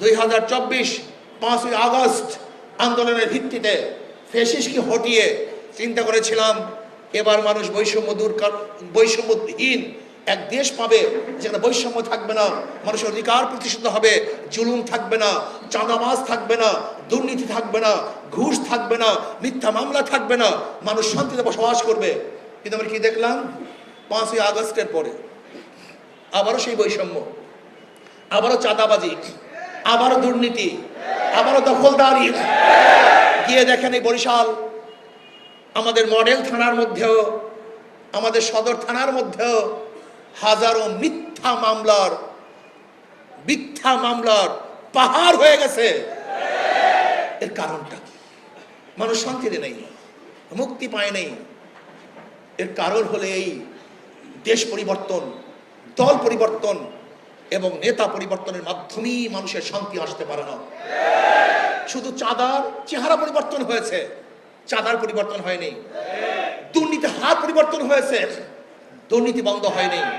2024 5ই August আন্দোলনের ভিত্তিতে ফ্যাসিস্টকে হটিয়ে চিন্তা করেছিলাম এবার মানুষ বৈষম্যহীন এক দেশ পাবে, যেখানে বৈষম্য থাকবে না, মানুষের অধিকার প্রতিষ্ঠিত হবে, জুলুম থাকবে না, চাঁদাবাজ থাকবে না, দুর্নীতি থাকবে না, ঘুষ থাকবে না, মিথ্যা মামলা থাকবে না, মানুষ শান্তিতে বসবাস করবে। কিন্তু আমরা কি দেখলাম? 5ই আগস্টের পরে আবারও সেই বৈষম্য, আবারও চাঁদাবাজি, আবারও দুর্নীতি, আবারও দখলদারি। গিয়ে দেখেন এই বরিশাল আমাদের মডেল থানার মধ্যেও, আমাদের সদর থানার মধ্যেও হাজারো মিথ্যা মামলার পাহাড় হয়ে গেছে। এর কারণটা কি? মানুষ শান্তিতে নেই, মুক্তি পায় নেই। এর কারণ হলে এই দেশ পরিবর্তন, দল পরিবর্তন এবং নেতা পরিবর্তনের মাধ্যমেই মানুষের শান্তি আসতে পারে না। শুধু চাঁদার চেহারা পরিবর্তন হয়েছে, চাঁদার পরিবর্তন হয়নি। দুর্নীতি হার পরিবর্তন হয়েছে, দুর্নীতি বন্ধ হয়নি।